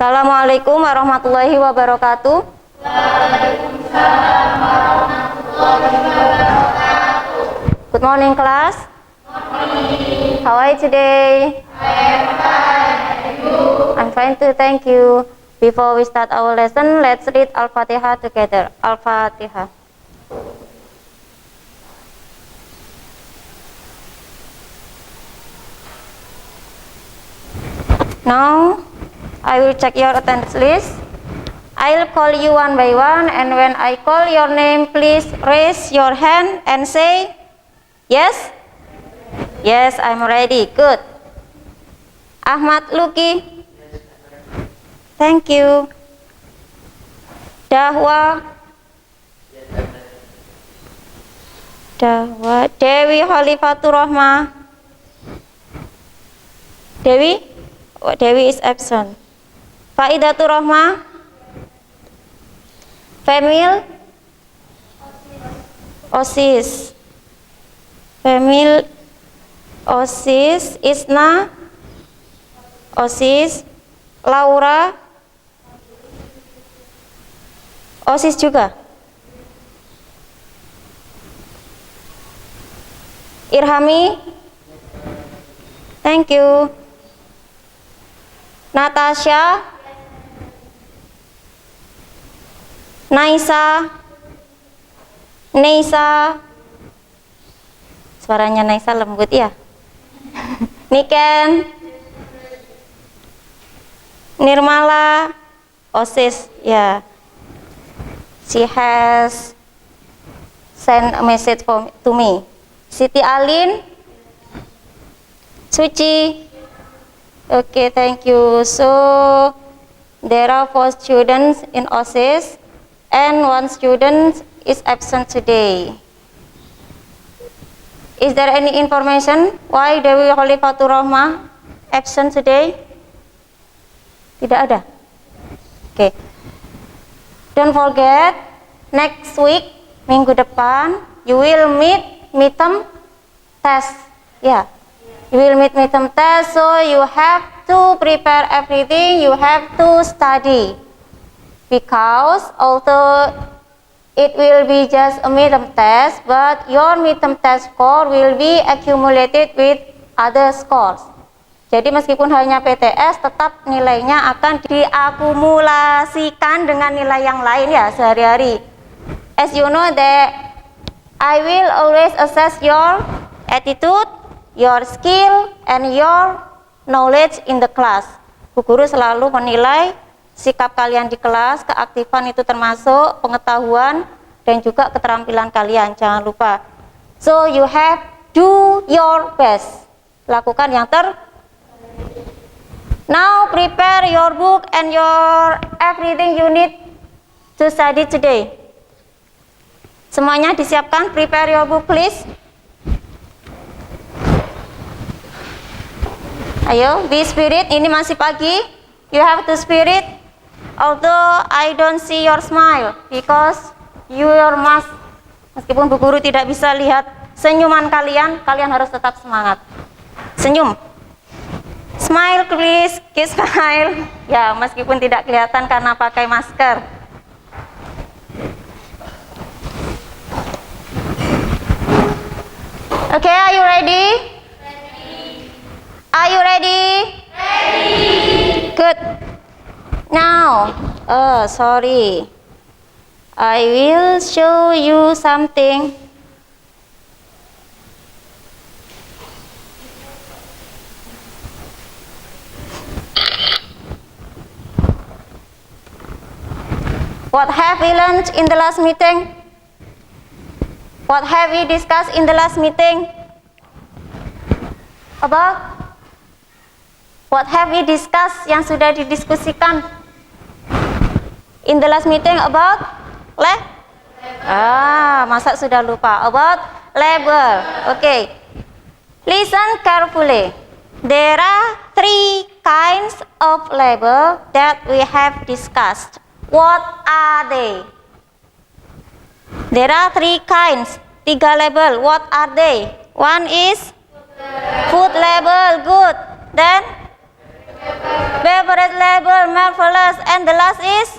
Assalamualaikum warahmatullahi wabarakatuh. Waalaikumsalam warahmatullahi wabarakatuh. Good morning, class. Morning. How are you today? I am fine. And you? I'm fine too, thank you. Before we start our lesson, let's read Al-Fatihah together. Al-Fatihah. Now, I will check your attendance list. I'll call you one by one, and when I call your name, please raise your hand and say, yes? Yes, I'm ready. Good. Ahmad Luki. Thank you. Dahwa. Dewi Khalifatur Rahma. Dewi? Oh, Dewi is absent. Faidatur Rahma. Femil. Osis. Femil. Osis. Isna. Osis. Laura. Osis juga. Irhami. Thank you. Natasha. Naisa. Neisa. Suaranya Naisa lembut ya. Niken. Nirmala. Osis ya. She has sent a message to me. Siti Alin. Suci. Okay, thank you. So there are 4 students in OSIS and 1 student is absent today. Is there any information why Dewi Khalifatur Rahma absent today? Tidak ada. Okay. Don't forget, next week, minggu depan, you will meet midterm test. Yeah. You will meet midterm test, so you have to prepare everything, you have to study. Because although it will be just a midterm test, but your midterm test score will be accumulated with other scores. Jadi meskipun hanya PTS, tetap nilainya akan diakumulasikan dengan nilai yang lain ya sehari-hari. As you know that I will always assess your attitude, your skill, and your knowledge in the class. Bu guru selalu menilai sikap kalian di kelas, keaktifan itu termasuk pengetahuan dan juga keterampilan kalian, jangan lupa. So you have do your best. Lakukan yang Now prepare your book and your everything you need to study today. Semuanya disiapkan, prepare your book please. Ayo, be spirit, ini masih pagi. You have to spirit. Although I don't see your smile because your mask. Meskipun bu guru tidak bisa lihat senyuman kalian, kalian harus tetap semangat. Senyum. Smile please, kiss smile. Ya, meskipun tidak kelihatan karena pakai masker. Okay, are you ready? Are you ready? Ready. Good. Now, sorry. I will show you something. What have we learned in the last meeting? What have we discussed in the last meeting? About? What have we discussed yang sudah didiskusikan in the last meeting about masa sudah lupa about label. Okay, listen carefully. There are 3 kinds of label that we have discussed. What are they? There are 3 kinds, 3 label. What are they? One is food label, good. Then beverage label. label, marvelous, and the last is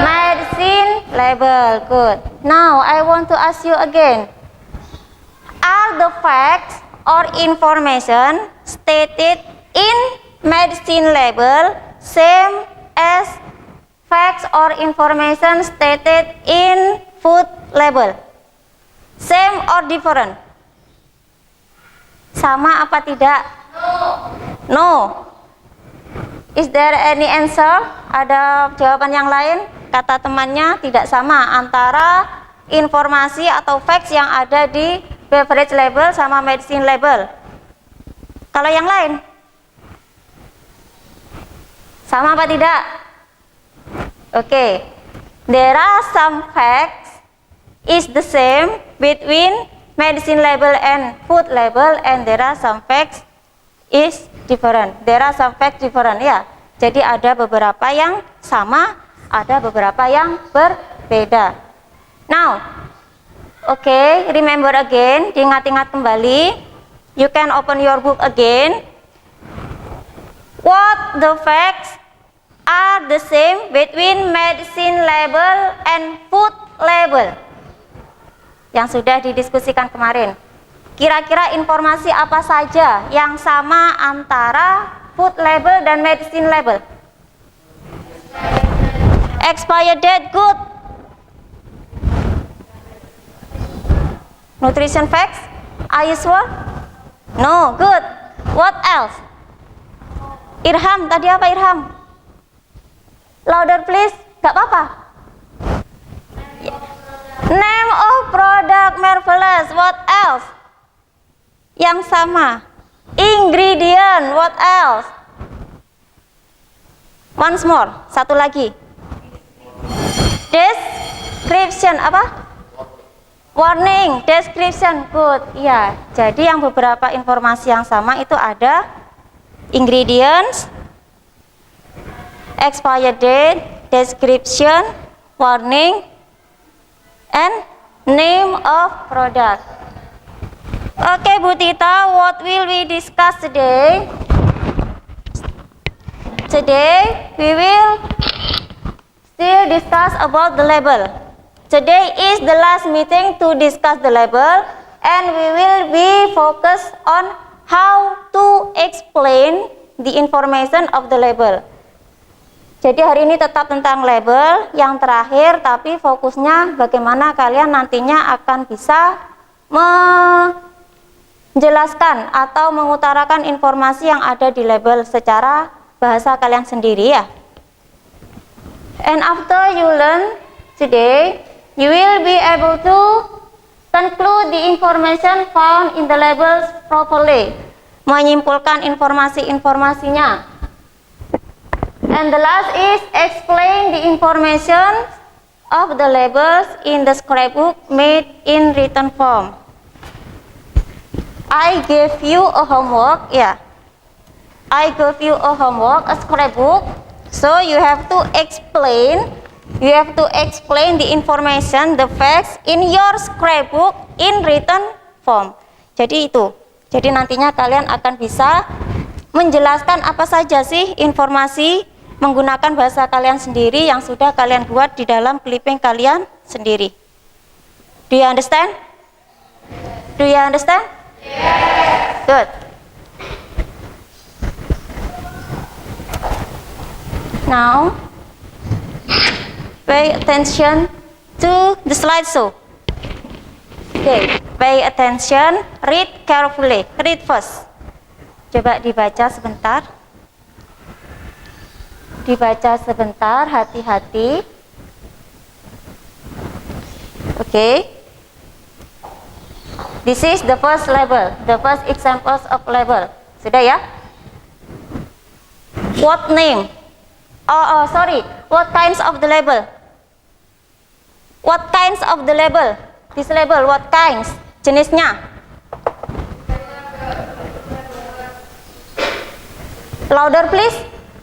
medicine label. Good. Now I want to ask you again. Are the facts or information stated in medicine label same as facts or information stated in food label? Same or different? Sama apa tidak? No. Is there any answer? Ada jawaban yang lain? Kata temannya tidak sama antara informasi atau facts yang ada di beverage label sama medicine label. Kalau yang lain? Sama apa tidak? Okay. There are some facts is the same between medicine label and food label, and there are some facts is different. There are some facts different, ya. Jadi ada beberapa yang sama, ada beberapa yang berbeda. Now, okay, remember again, diingat-ingat kembali. You can open your book again. What the facts are the same between medicine label and food label? Yang sudah didiskusikan kemarin. Kira-kira informasi apa saja yang sama antara food label dan medicine label? Expired date, good. Nutrition facts, are you sure? No, good. What else? Irham, tadi apa Irham? Louder please, gak apa-apa. Name of product, marvelous. What else? Yang sama. Ingredient, what else? Once more, satu lagi. Description, apa? Warning, description, good. Ya, jadi yang beberapa informasi yang sama itu ada ingredients, expired date, description, warning, and name of product. Okay, Bu Tita, what will we discuss today? Today we will still discuss about the label. Today is the last meeting to discuss the label, and we will be focused on how to explain the information of the label. Jadi hari ini tetap tentang label yang terakhir, tapi fokusnya bagaimana kalian nantinya akan bisa menjelaskan atau mengutarakan informasi yang ada di label secara bahasa kalian sendiri, ya. And after you learn today, you will be able to conclude the information found in the labels properly. Menyimpulkan informasi-informasinya. And the last is explain the information of the labels in the scrapbook made in written form. I gave you a homework, yeah. I gave you a homework, a scrapbook. So you have to explain the information, the facts in your scrapbook in written form. Jadi itu. Jadi nantinya kalian akan bisa menjelaskan apa saja sih informasi menggunakan bahasa kalian sendiri yang sudah kalian buat di dalam clipping kalian sendiri. Do you understand? Do you understand? Yes. Good. Now, pay attention to the slideshow. Okay, pay attention, read carefully. Read first. Coba dibaca sebentar. Dibaca sebentar, hati-hati. Okay. This is the first label, the first examples of label. Sudah ya? What name? Sorry. What kinds of the label? What kinds of the label? This label, what kinds? Jenisnya? Louder please.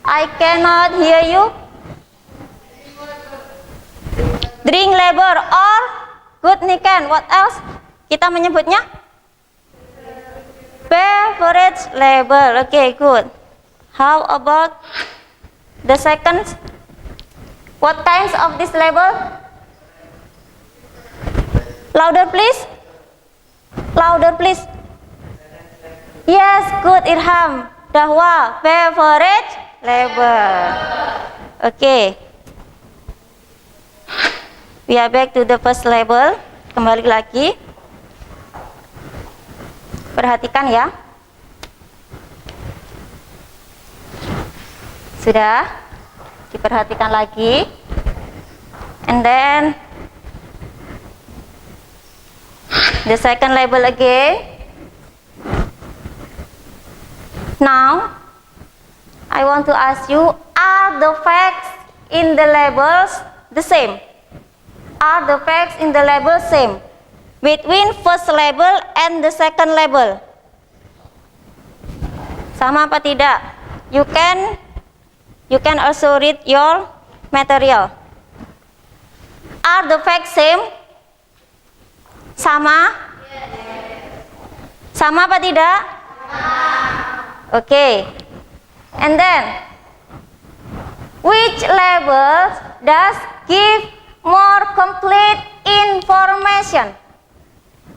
I cannot hear you. Drink label or good Niken. What else? Kita menyebutnya beverage label. Okay, good. How about the second? What kinds of this label? Louder please. Louder please. Yes, good Irham. Dahwa, favorite label. Okay. We are back to the first label. Kembali lagi. Perhatikan ya. Sudah? Diperhatikan lagi. And then the second label again. Now, I want to ask you, are the facts in the labels the same? Are the facts in the label same between first label and the second label? Sama apa tidak? You can also read your material. Are the facts same? Sama? Sama apa tidak? Okay. And then, which label does give more complete information?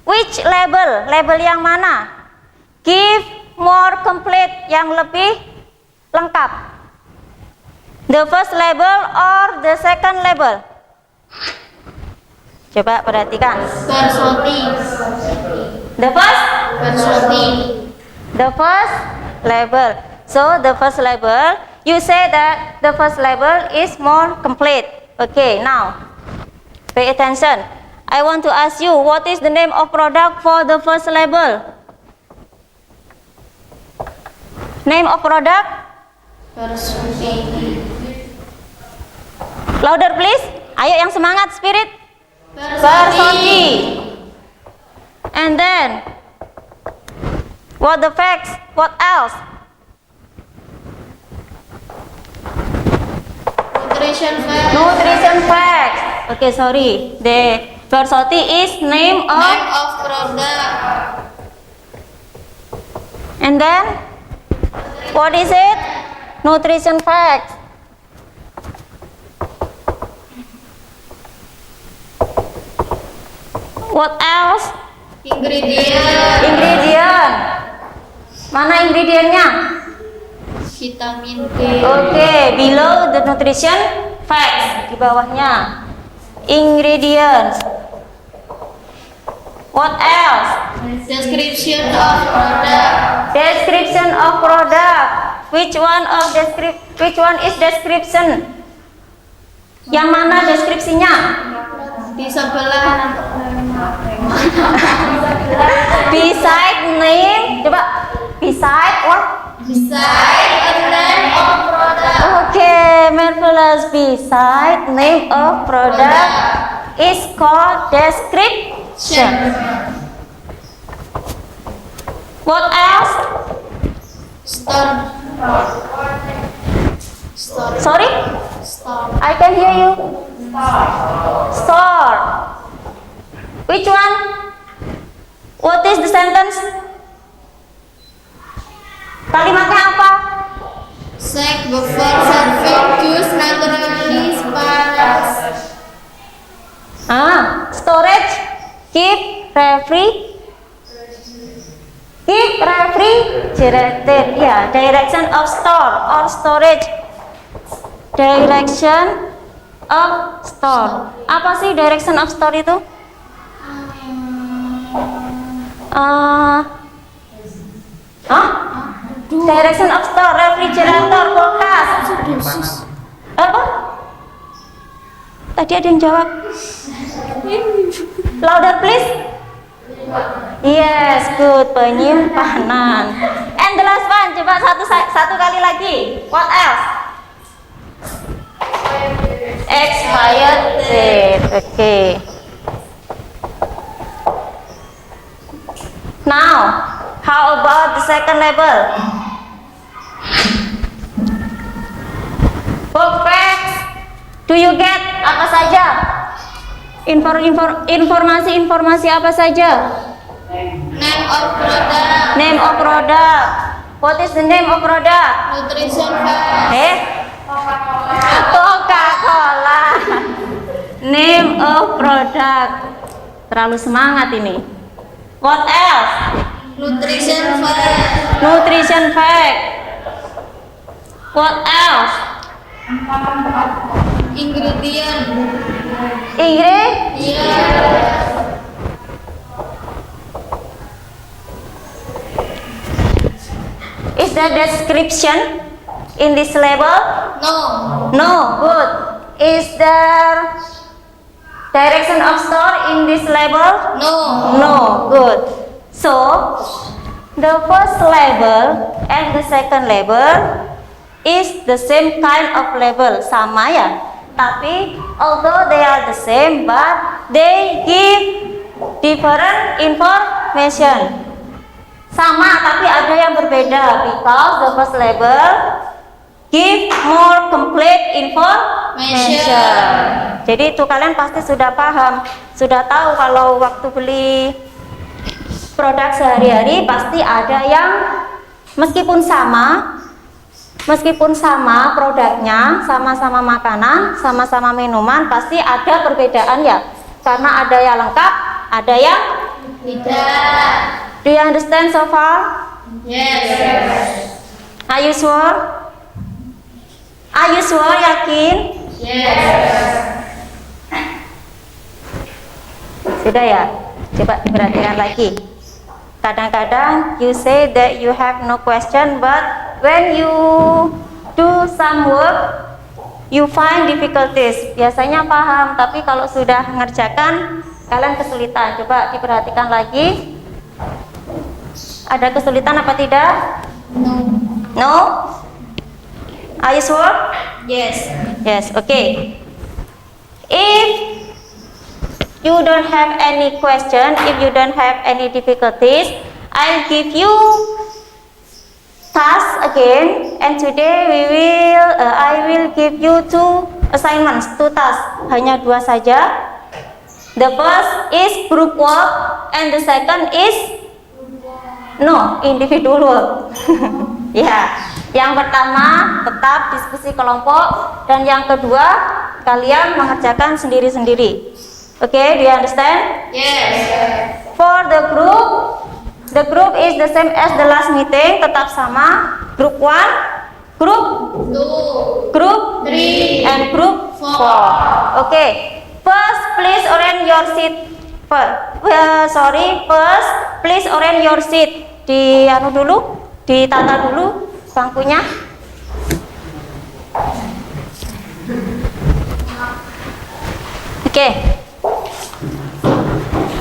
Which label? Label yang mana? Give more complete, yang lebih lengkap. The first label or the second label? Coba perhatikan. Persuasive. The first? Persuasive. The first label. So the first label, you say that the first label is more complete. Okay, now pay attention. I want to ask you, what is the name of product for the first label? Name of product? Persuasive. Louder please. Ayo yang semangat, spirit. Persuasive. And then, what the facts? What else? Nutrition facts. Nutrition facts. Okay, sorry. The Versoti is name Name of product. And then, what is it? Nutrition facts. What else? Ingredient. Ingredient. Mana ingredientnya? Vitamin K. Okay, below the nutrition facts, di bawahnya ingredients. What else? Description of product. Description of product. Which one is description? Yang mana deskripsinya? Di sebelah. Beside name. Coba. Beside what? Beside a name of product. Okay, marvelous. Beside name of product is called description. What else? Store. Sorry? Store. I can hear you. Store. Which one? What is the sentence? Kalimatnya apa? Sack before serving juice naturally spices. Storage. Keep refrigerated. Ya, direction of store or storage. Direction of store. Apa sih direction of store itu? Direction of store, refrigerator, kulkas. Apa? Tadi ada yang jawab. Louder please. Yes, good, penyimpanan. And the last one, coba satu kali lagi. What else? Expired date. Okay. Now, how about the second label? Book facts. Do you get apa saja? Informasi apa saja? Name of product. Name of product. What is the name of product? Nutrition fact. Coca-Cola. Name of product. Terlalu semangat ini. What else? Nutrition fact. Nutrition fact. What else? Ingredient. Ingredient. Yes. Is there description in this label? No. No. Good. Is there direction of store in this label? No. No. Good. So the first label and the second label is the same kind of label, sama ya. Tapi although they are the same, but they give different information. Sama tapi ada yang berbeda because the first label give more complete information. Jadi itu kalian pasti sudah paham, sudah tahu kalau waktu beli produk sehari-hari pasti ada yang meskipun sama produknya, sama-sama makanan, sama-sama minuman, pasti ada perbedaan ya. Karena ada yang lengkap, ada yang Tidak. Do you understand so far? Yes. Are you sure? Are you sure? Yakin? Yes. Sudah ya? Coba diperhatikan lagi. Kadang-kadang you say that you have no question, but when you do some work, you find difficulties. Biasanya paham, tapi kalau sudah mengerjakan, kalian kesulitan. Coba diperhatikan lagi. Ada kesulitan apa tidak? No. No? Are you sure? Yes. Yes, okay. If you don't have any question, if you don't have any difficulties, I'll give you task again, and today I will give you 2 assignments, 2 tasks, hanya 2 saja. The first is group work, and the second is individual work. Ya, yang pertama tetap diskusi kelompok, dan yang kedua kalian mengerjakan sendiri-sendiri. Okay, do you understand? Yes. For the group is the same as the last meeting, tetap sama. Group 1, group 2, group 3, and group 4. 4. Okay, first please arrange your seat. First please arrange your seat. Ditata dulu bangkunya. Okay.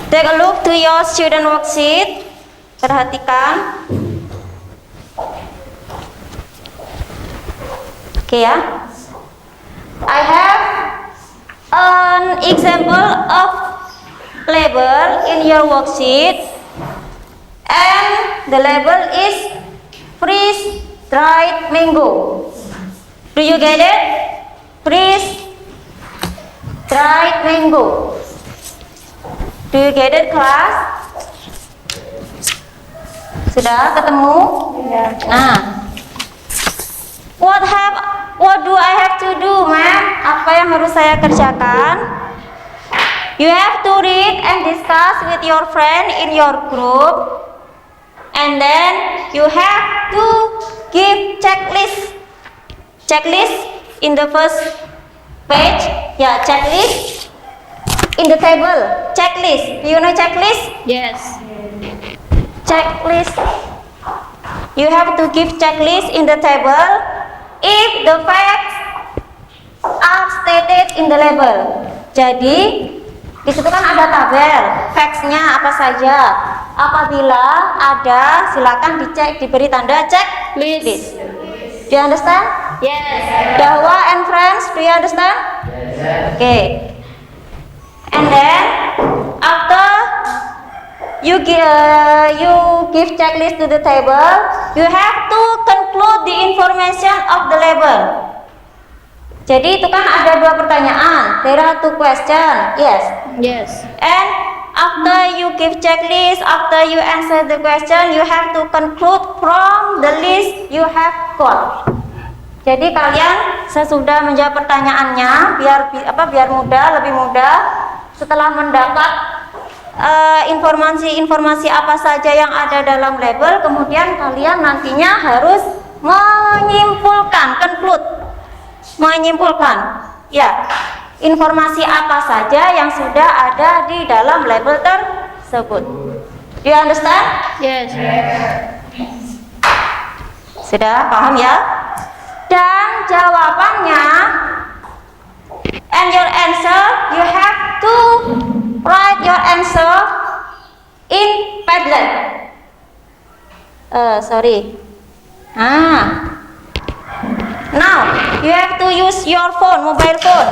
Take a look to your student worksheet. Perhatikan. Oke ya. I have an example of label in your worksheet, and the label is freeze dried mango. Do you get it? Freeze dried mango. Do you get it, class? Sudah ketemu? Nah, what do I have to do, ma'am? Apa yang harus saya kerjakan? You have to read and discuss with your friend in your group, and then you have to give checklist in the first page. Ya, checklist in the table. Checklist. Do you know checklist? Yes. Checklist. You have to give checklist in the table if the facts are stated in the label. Jadi di situ kan ada tabel, facts-nya apa saja. Apabila ada, silakan dicek, diberi tanda checklist. Do you understand? Yes. Dahwa and friends, do you understand? Yes. Okay. And then after you give checklist to the table, you have to conclude the information of the label. Jadi itu kan ada 2 pertanyaan. There are 2 questions. Yes. Yes. And after you give checklist, after you answer the question, you have to conclude from the list you have got. Jadi kalian sesudah menjawab pertanyaannya, biar mudah, lebih mudah. Setelah mendapat informasi-informasi apa saja yang ada dalam label, kemudian kalian nantinya harus menyimpulkan, menyimpulkan, ya, informasi apa saja yang sudah ada di dalam label tersebut. Do you understand? Yes. Sudah paham ya? Dan jawabannya and your answer, you have to write your answer in Padlet. Now you have to use your phone, mobile phone.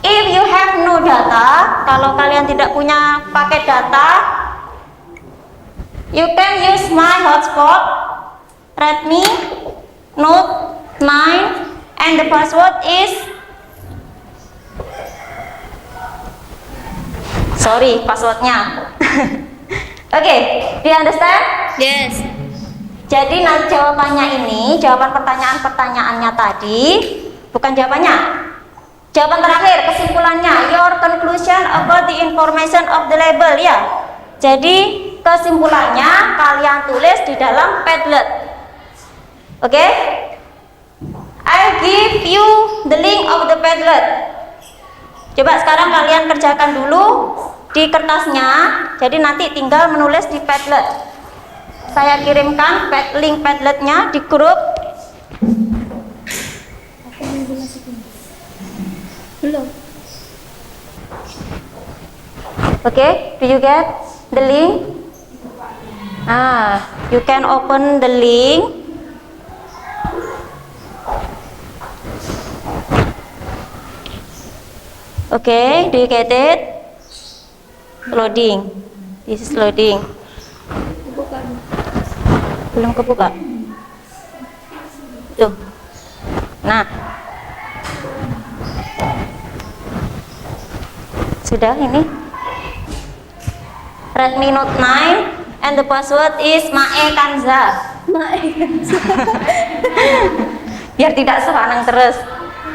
If you have no data, kalau kalian tidak punya paket data, you can use my hotspot, Redmi Note 9, and the password is passwordnya. Oke, do you understand? Yes. Jadi nanti jawabannya ini, jawaban pertanyaan-pertanyaannya tadi, bukan jawabannya. Jawaban terakhir, kesimpulannya, your conclusion about the information of the label, ya. Jadi kesimpulannya kalian tulis di dalam Padlet. Oke? I'll give you the link of the Padlet. Coba sekarang kalian kerjakan dulu di kertasnya. Jadi nanti tinggal menulis di Padlet. Saya kirimkan link Padletnya di grup. Belum. Okay, do you get the link? You can open the link. Okay, do you get it? Loading. This is loading. Belum kebuka. Tuh. Nah. Sudah ini. Redmi Note 9 and the password is Mae Kanza. Biar tidak sepanang terus.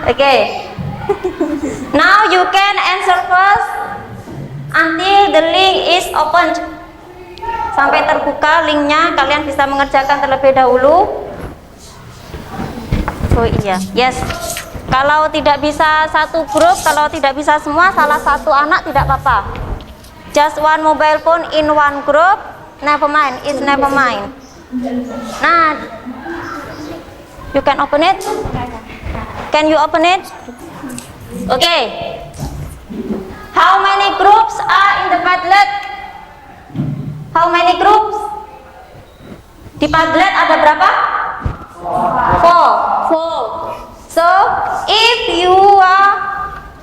Oke. Now you can answer first until the link is opened. Sampai terbuka linknya, kalian bisa mengerjakan terlebih dahulu. Oh iya, yes. Kalau tidak bisa satu grup, kalau tidak bisa semua, salah satu anak tidak apa-apa. Just one mobile phone in one group, never mind, it's never mind. Nah, you can open it? Can you open it? Okay. How many groups are in the Padlet? How many groups? Di Padlet ada berapa? 4. So, if you are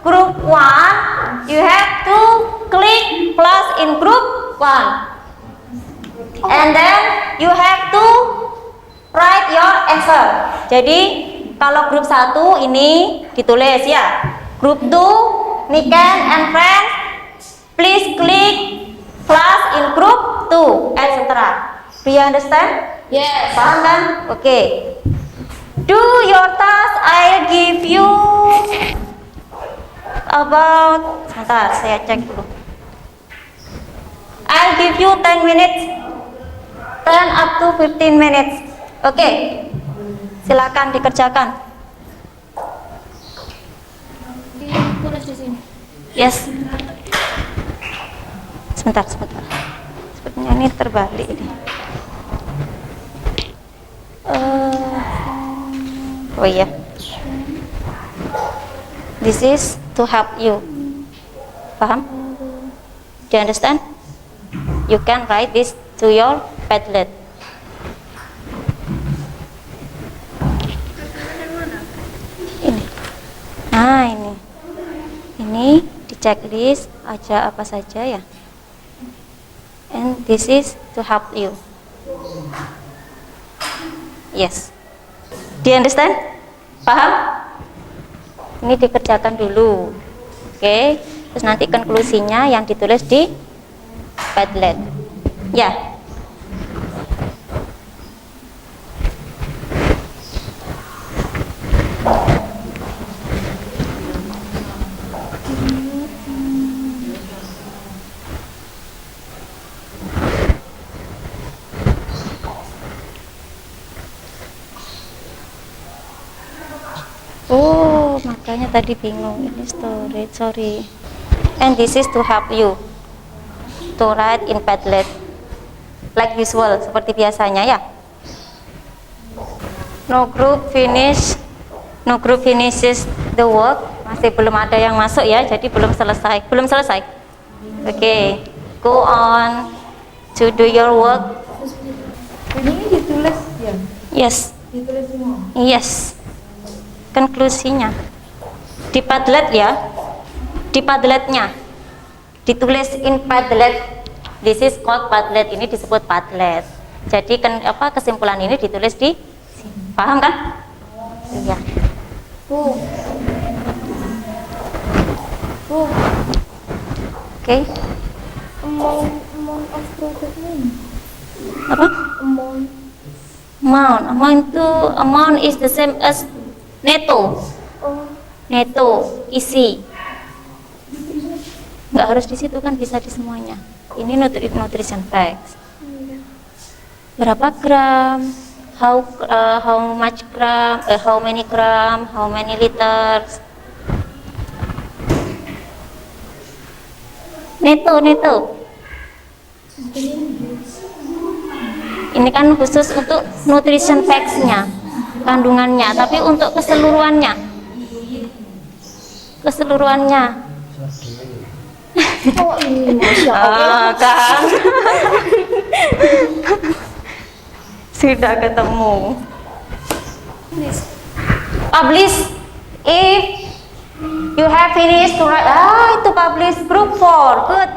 group 1, you have to click plus in group 1. And then you have to write your answer. Jadi, kalau grup 1 ini ditulis ya. Grup 2, Niken and friends, please click plus in group 2, etc. Do you understand? Yes. Paham kan? Oke. Do your task. I'll give you about, sebentar saya cek dulu. I'll give you 10 minutes, 10 up to 15 minutes. Oke. Silakan dikerjakan. Tulis di sini. Yes. Sebentar. Sepertinya ini terbalik ini. Oh iya. This is to help you. Paham? Do you understand? You can write this to your Padlet. Ini. Nah, ini. Ini di checklist aja apa saja ya. And this is to help you. Yes. Do you understand? Paham? Ini dikerjakan dulu. Oke. Terus nanti konklusinya yang ditulis di Padlet. Ya. Oh, makanya tadi bingung. Ini storage, sorry. And this is to help you to write in Padlet like usual, seperti biasanya ya. No group finishes the work. Masih belum ada yang masuk ya, jadi belum selesai. Oke, go on to do your work. Ini ditulis ya? Yes. Ditulis semua? Yes. Konklusinya di Padlet ya, di Padletnya ditulis in Padlet. This is called Padlet, ini disebut Padlet. Jadi kesimpulan ini ditulis di sini. Paham kan? Iya. Oke. Amount of product name. Apa? Amount itu is the same as netto. Netto isi. Nggak harus di situ kan, bisa di semuanya. Ini nutrition facts. Berapa gram? How much gram? How many gram? How many liters? Netto. Ini kan khusus untuk nutrition facts-nya, kandungannya, tapi untuk keseluruhannya. Oh ini Masya Allah. Kan? Sudah ketemu. Publish if you have finished to write. Itu publish group 4. Good.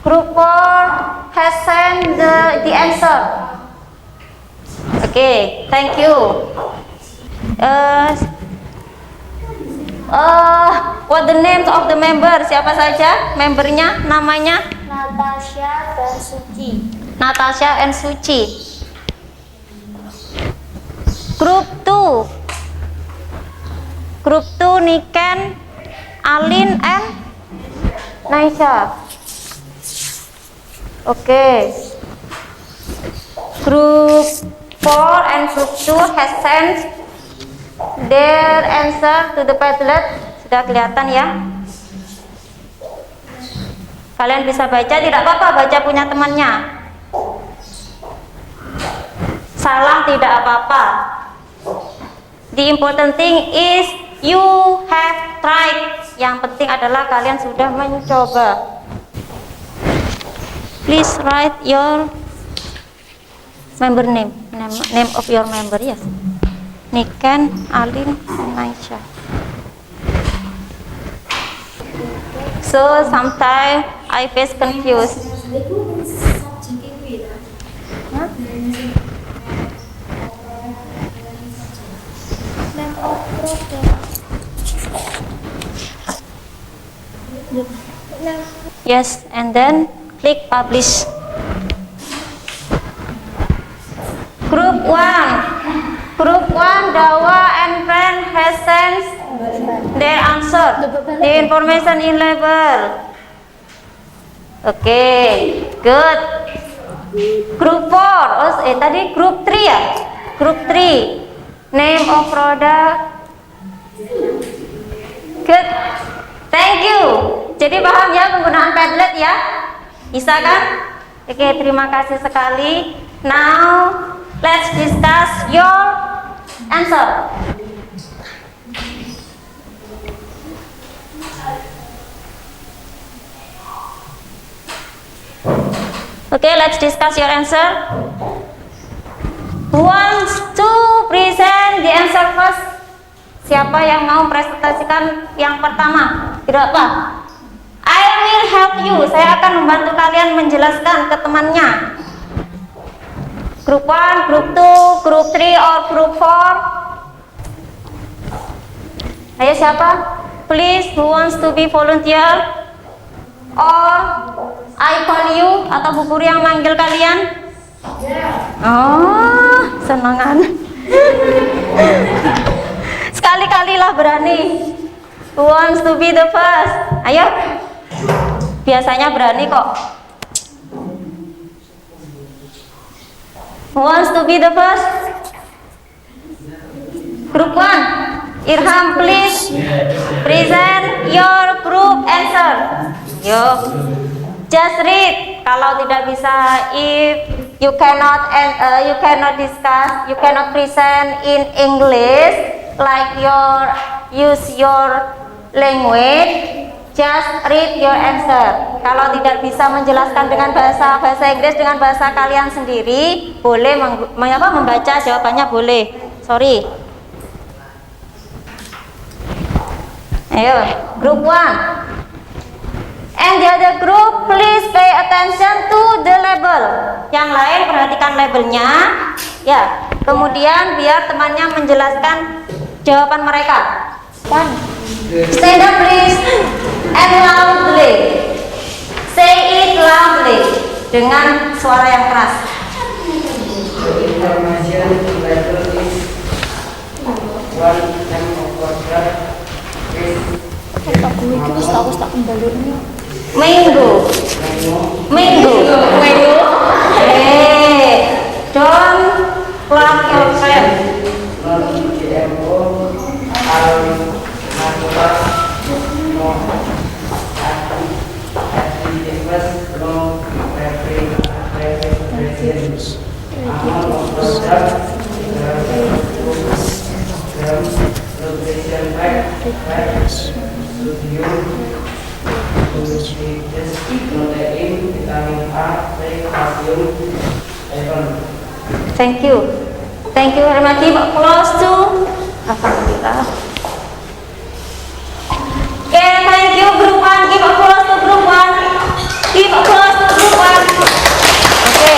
Group 4 has sent the answer. Okay, thank you. What the names of the member? Siapa saja membernya? Namanya? Natasha dan Suci. Natasha and Suci. Group 2. Group 2 Niken, Alin and Naisha. Okay. Group 4 and group 2 has sent their answer to the Padlet. Sudah kelihatan ya? Kalian bisa baca, tidak apa-apa baca punya temannya. Salah tidak apa-apa. The important thing is you have tried. Yang penting adalah kalian sudah mencoba. Please write your member name of your member. Yes. Niken, Alin, Naisha. So sometimes I face confused. Huh? Name of product. Yes, and then click publish. Group 1, Dawa and friend has sent their answer. The information in label. Okay, good. Group 4, tadi group 3 ya? Group 3, name of product. Good. Thank you. Jadi paham ya penggunaan Padlet ya? Bisa kan? Oke, terima kasih sekali. Now let's discuss your answer. Okay, let's discuss your answer. Who wants to present the answer first? Siapa yang mau presentasikan yang pertama? Tidak apa? I will help you. Saya akan membantu kalian menjelaskan ke temannya. Group 1, group 2, group 3, or group 4? Ayo siapa? Please, who wants to be volunteer? Or I call you, atau Bu Puri yang manggil kalian? Oh, senangan. Sekali-kalilah berani. Who wants to be the first? Ayo. Biasanya berani kok. Who wants to be the first? Group 1. Irham, please present your group answer. Yo. Just read. Kalau tidak bisa, if you cannot discuss, you cannot present in English, like use your language, just read your answer. Kalau tidak bisa menjelaskan dengan bahasa Inggris, dengan bahasa kalian sendiri, boleh membaca jawabannya boleh. Sorry. Ayo, group 1. And the other group, please pay attention to the label. Yang lain perhatikan labelnya, ya. Kemudian biar temannya menjelaskan jawaban mereka. Stand up please and loudly. Say it loudly dengan suara yang keras. Information label is one time of product Mango. Hey, don't clap your hands. GMO, natural, no additives, no refrigerants. Amount of product, nutrition facts, sodium, protein, vitamin A, kalsium, iron. Thank you very much. Keep close to. Alhamdulillah. Okay, thank you group 1. Keep close to group 1. Keep close to group 1. Okay.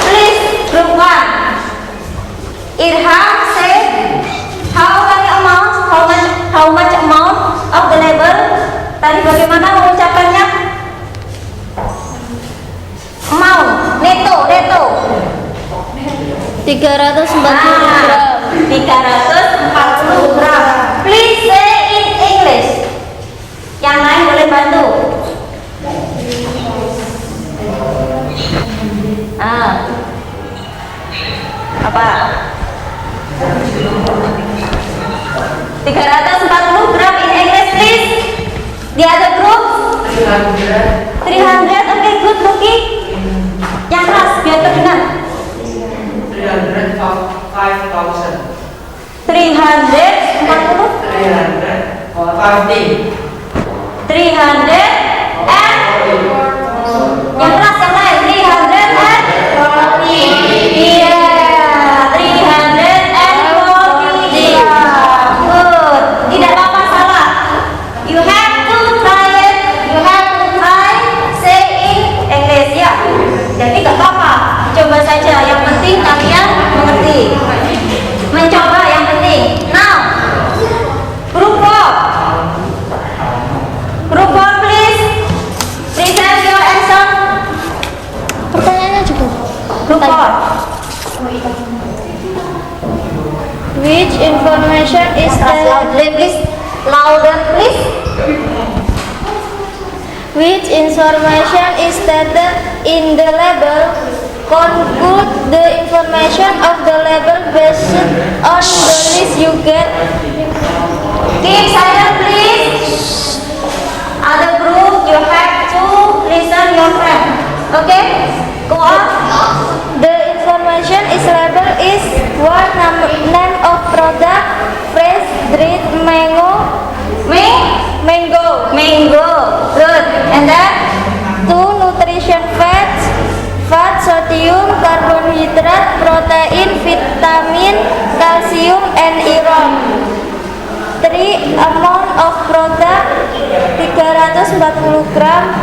Please, group 1. Irham say how much amount of the label. Tadi bagaimana mengucapkannya? Amount, neto. 340 gram. 340 gram. Please say in English. Yang lain boleh bantu. Apa? 340 gram in English please. The other group 300. Okay, good Lucky. Yang keras biar terdengar. 305,000. 340. 300 and yang keras yang lain 340. Iya, 340. Good. Tidak apa-apa salah. You have to try it. You have to try say in English ya. Jadi gak apa-apa. Coba saja. Yang penting kalian mengerti. Mencoba yang penting. Now, group 4. Group 4 please. Present your answer. Pertanyaannya juga. Group 4. Which information is Loudly please. Louder please. Which information is stated in the label? Conclude the information of the label based on the list you get. Keep silent please. Other group you have to listen your friend. Okay? Go on. The information is label is one name of product, fresh, dried, mango. Good. And then 2 nutrition facts, fat, sodium, carbohydrate, protein, vitamin, calcium, and iron. 3 amount of product 340 gram.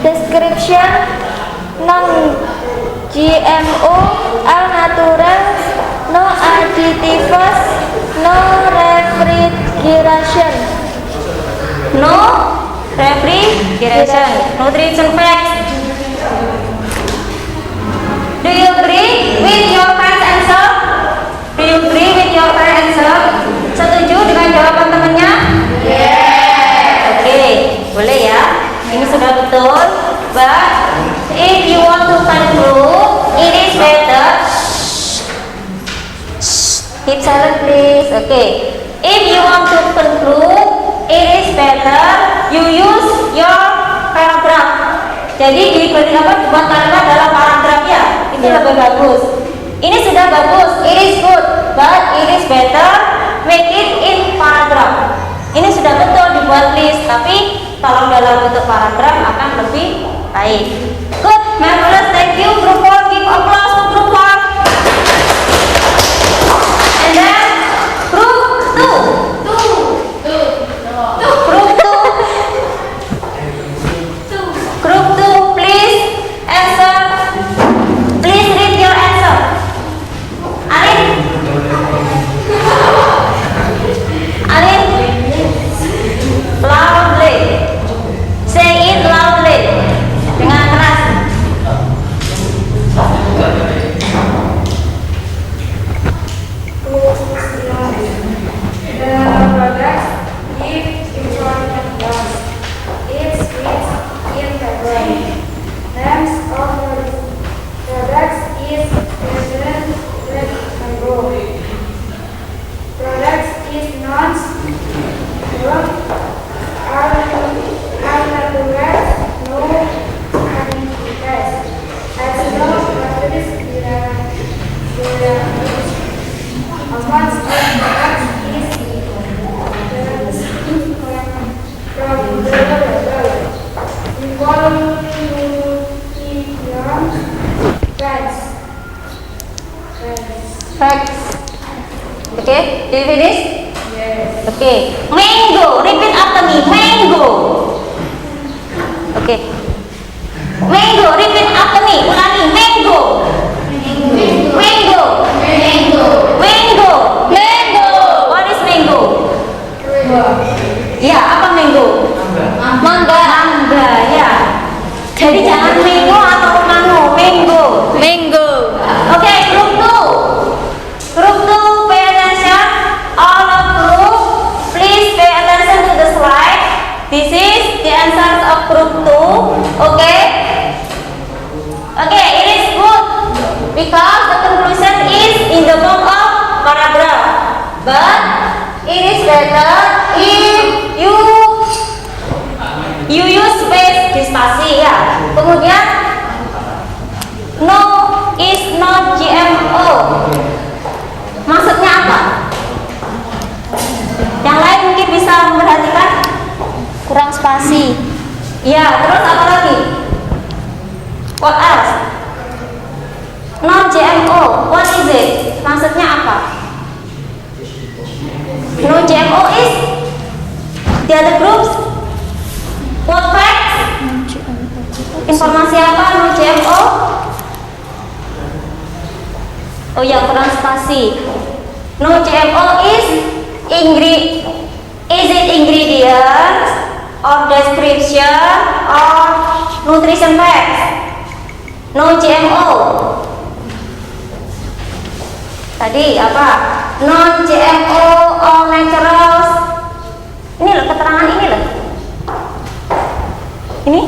Description non GMO, all natural, no additives, no refrigeration. no refrigeration. Nutrition facts. Do you agree with your friend's answer? Do you agree with your friend's answer? Setuju dengan jawaban temannya? Oke, boleh ya. Ini sudah betul. But if you want to conclude, it is better. Keep silent please. Okay. If you want to conclude, it is better you use your paragraph. Jadi diberi apa? Buat kalimat dalam paragraf ya. Itu lebih bagus. Ini sudah bagus. It is good, but it is better make it in paragraph. Ini sudah betul dibuat list, tapi kalau dalam bentuk paragraf akan lebih baik. Good, marvelous. Thank you. Group 4, give applause to group 4. And then group 2. Group 2. Group 2, please answer. Please read your answer. Alin. Alin. Loudly. Say it loudly. Dengan keras. The products give important names. It's fits in the brain. Names of the products is present with control. Products is nouns. Verb are the words no identifiers. As no practice the amount of products is from the level involving facts. Facts. Okay, did you finish? Yes. Okay. Mango. Repeat after me. Mango. Okay. Mango. Repeat after me. Ulangi. Mango. Mango. Mango. Mango. What is mango? Ya, apa mango? Mangga. Mangga, ya. Jadi jangan mango atau mango. Mango. Mango. Okay, group 2. Group 2, pay attention. All of group, please pay attention to the slide. This is the answers of group 2. Okay? Okay, it is good because the conclusion is in the form of paragraph. But it is better if you use space di spasi ya. Kemudian no is not GMO. Maksudnya apa? Yang lain mungkin bisa memperhatikan. Kurang spasi. Ya, terus apa lagi? What else? Non GMO. What is it? Maksudnya apa? No GMO is the other groups. What facts? Informasi apa no GMO? Oh ya, kurang spasi. No GMO is it ingredients or description or nutrition facts? No GMO. Tadi apa? Non GMO all naturals. Ini loh keterangan ini loh. Ini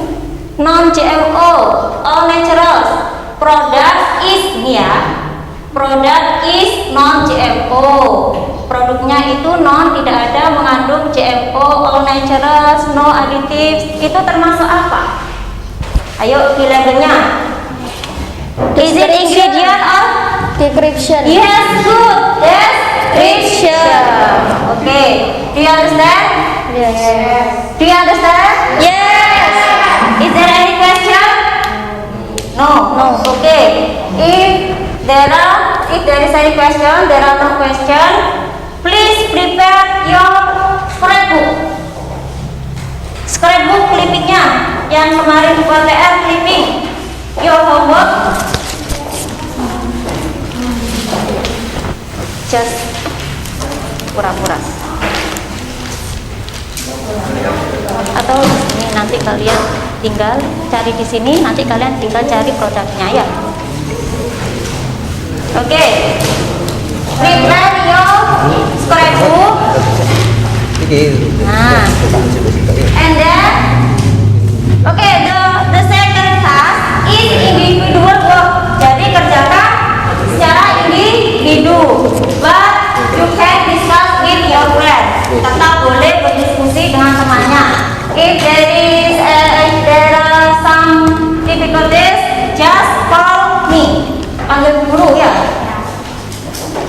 non GMO all naturals. Product is ini ya. Product is non GMO. Produknya itu non, tidak ada mengandung GMO, all naturals, no additives. Itu termasuk apa? Ayo bilangnya. Is it ingredient or Description. yes, good. Description. Okay. Do you understand? Yes. Do you understand? Yes. Is there any question? No. No. Okay. If there is any question, there are no question. Please prepare your scrapbook. Scrapbook clippingnya yang kemarin buat PR clipping. Your homework. Just pura-pura. Atau Ini nanti kalian tinggal cari di sini, nanti kalian tinggal cari produknya ya. Oke. Prepare your scrapbook. Nah. And then the second task is individual work. Jadi kerjakan secara individu. But you can discuss with your friend. Tetap boleh berdiskusi dengan temannya. If there are some difficulties, just call me. Panggil guru ya.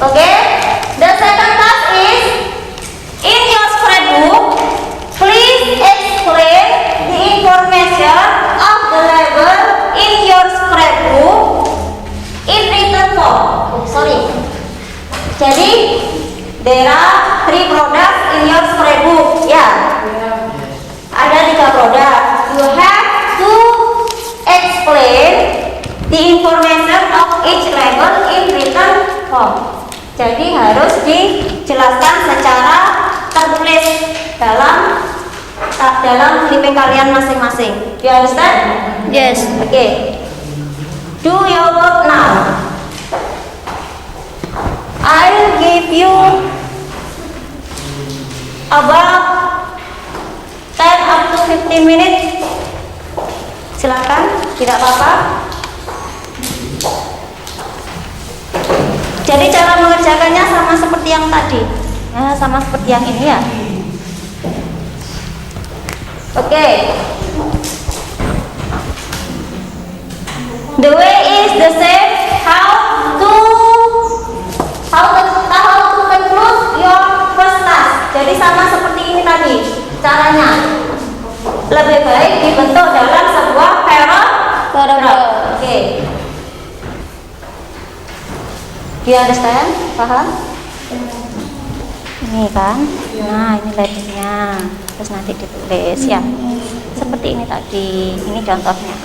Oke. The second task is in your scrapbook. Please explain the information of the label in your scrapbook in written form. Jadi there are 3 products in your scrapbook. Ya. Ada 3 produk. You have to explain the information of each label in written form. Jadi harus dijelaskan secara tertulis dalam clipping kalian masing-masing. You understand? Yes. Okay. Do your work now. I'll give you about 10 up to 15 minutes. Silakan, tidak apa-apa. Jadi cara mengerjakannya sama seperti yang tadi, sama seperti yang ini ya. Oke. The way is the same. How to conclude your first task. Jadi sama seperti ini tadi caranya. Lebih baik dibentuk dalam sebuah paragraph. Oke. Do you understand? Paham? Ini kan, nah ini labelnya, terus nanti ditulis ya, seperti ini tadi. Ini contohnya.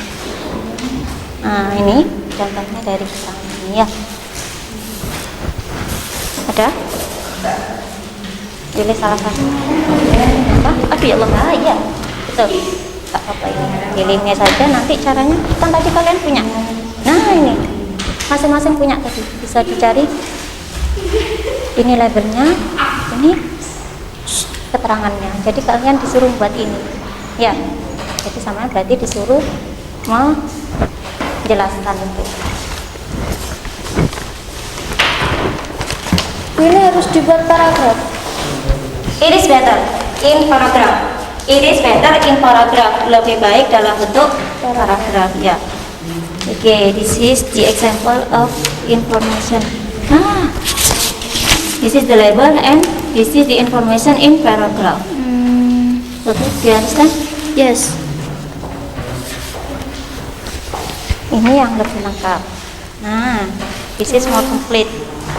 Nah ini contohnya dari kami ya. Ada? Pilih salah satu. Apa? Aduh ya Allah, iya betul. Tak apa ini. Pilihnya saja. Nanti caranya kan tadi kalian punya. Nah ini. Masing-masing punya tadi, bisa dicari. Ini labelnya, ini keterangannya. Jadi kalian disuruh buat ini, ya. Jadi sama berarti disuruh menjelaskan itu. Ini harus dibuat paragraf. It is better in paragraph. It is better in paragraph. Lebih baik dalam bentuk paragraf, ya. Okay, this is the example of information. This is the label and this is the information in paragraph. Okay, do you understand? Yes. Ini yang lebih lengkap. Nah, this is more complete.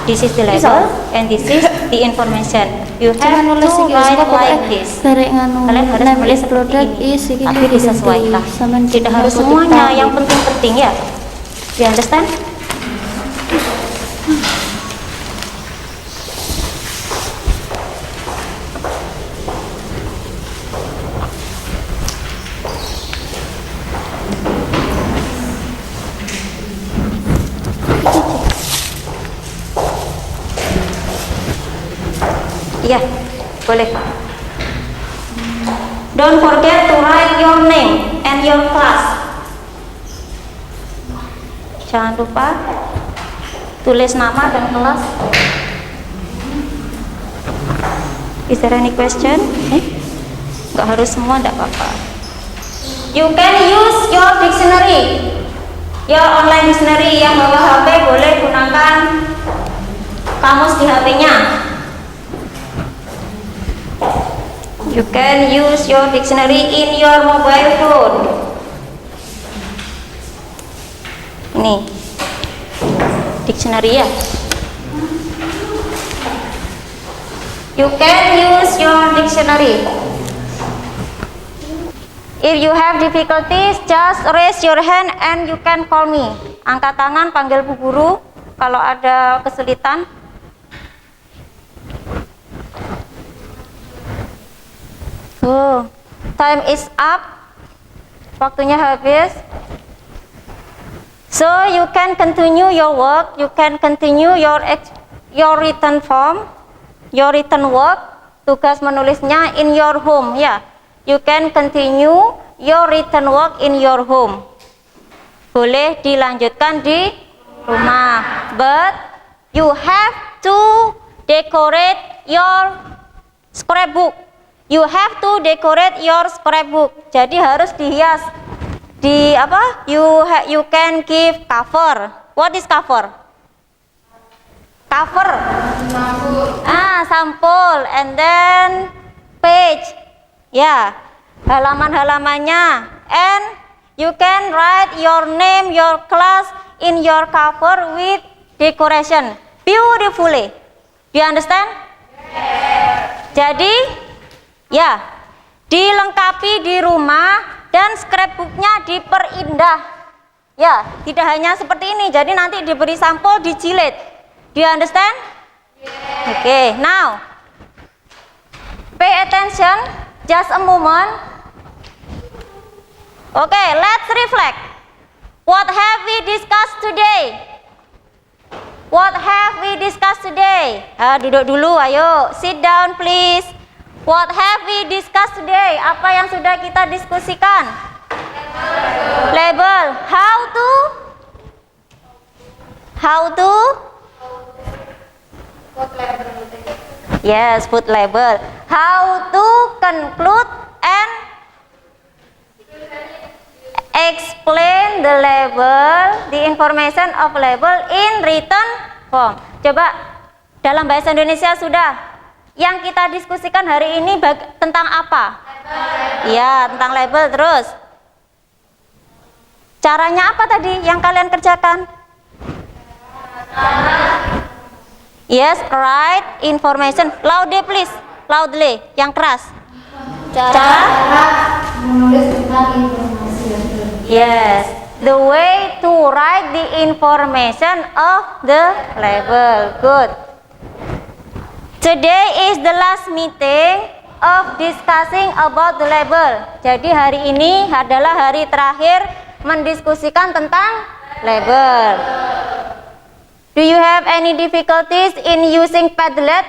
This is the label and this is the information. You have to write like this. Kalian harus menulis seperti ini, tapi disesuaikan. Tidak harus semuanya, yang penting-penting ya. You understand? Ya, boleh. Don't forget to write your name and your class. Jangan lupa tulis nama dan kelas. Is there any question? Nggak harus semua, nggak apa-apa. You can use your dictionary, your online dictionary. Yang bawa HP boleh gunakan kamus di HP-nya. You can use your dictionary in your mobile phone. Ini dictionary ya. You can use your dictionary. If you have difficulties, just raise your hand and you can call me. Angkat tangan, panggil Bu Guru kalau ada kesulitan. Oh, time is up. Waktunya habis. So you can continue your work, you can continue your written form, your written work, tugas menulisnya in your home ya. You can continue your written work in your home. Boleh dilanjutkan di rumah. But you have to decorate your scrapbook. You have to decorate your scrapbook. Jadi harus dihias. Di apa? You can give cover. What is cover? Cover. Sampul. And then page. Ya, halaman-halamannya. And you can write your name, your class in your cover with decoration beautifully. Do you understand? Jadi, ya, dilengkapi di rumah dan scrapbooknya diperindah. Ya, tidak hanya seperti ini. Jadi nanti diberi sampul, dijilid. Do you understand? Okay, now pay attention. Just a moment. Okay, let's reflect. What have we discussed today? What have we discussed today? Duduk dulu, ayo. Sit down, please. What have we discussed today? Apa yang sudah kita diskusikan? Label. How to? Yes, put label. How to conclude and explain the label, the information of label in written form. Coba dalam bahasa Indonesia sudah. Yang kita diskusikan hari ini tentang apa? Ya, tentang label. Terus caranya apa tadi yang kalian kerjakan? Yes, write information. Loudly please, loudly, yang keras. Cara menulis tentang informasi. Yes, the way to write the information of the label. Good. Today is the last meeting of discussing about the label. Jadi hari ini adalah hari terakhir mendiskusikan tentang label. Do you have any difficulties in using Padlet?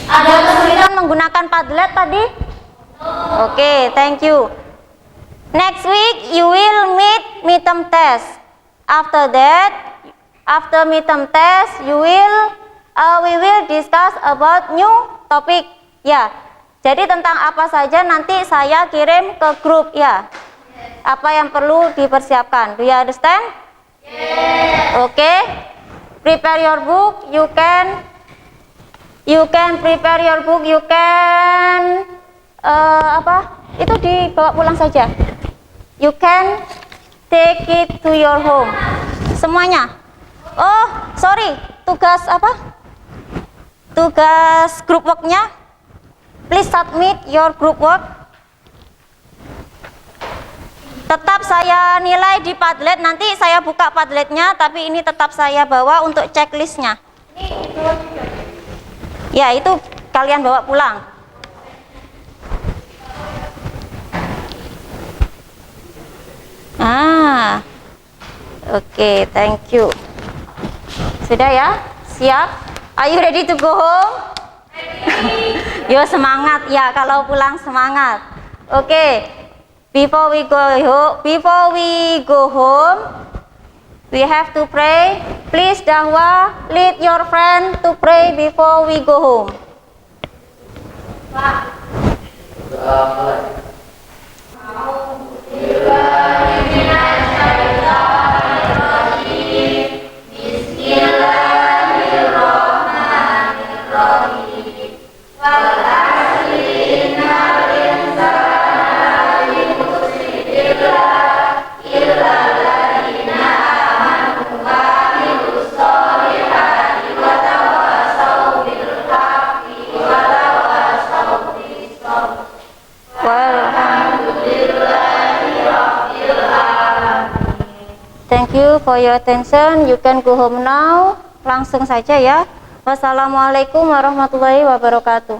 Ada kesulitan menggunakan Padlet tadi? Okay, thank you. Next week you will meet midterm test. After that, after midterm test, we will discuss about new topic. Ya, jadi tentang apa saja nanti saya kirim ke grup ya. Apa yang perlu dipersiapkan? Do you understand? Yes. Okay. Prepare your book. You can prepare your book. You can Itu dibawa pulang saja. You can take it to your home. Semuanya. Oh, sorry. Tugas Tugas group work-nya. Please submit your group work. Tetap saya nilai di Padlet. Nanti saya buka Padletnya, tapi ini tetap saya bawa untuk checklistnya. Ya, itu kalian bawa pulang. Oke, thank you. Sudah ya? Siap? Are you ready to go home? Yo, semangat ya, kalau pulang semangat. Oke. Before we go home, we have to pray. Please Dahwa, lead your friend to pray before we go home. Thank you for your attention. You can go home now. Langsung saja ya. Wassalamualaikum warahmatullahi wabarakatuh.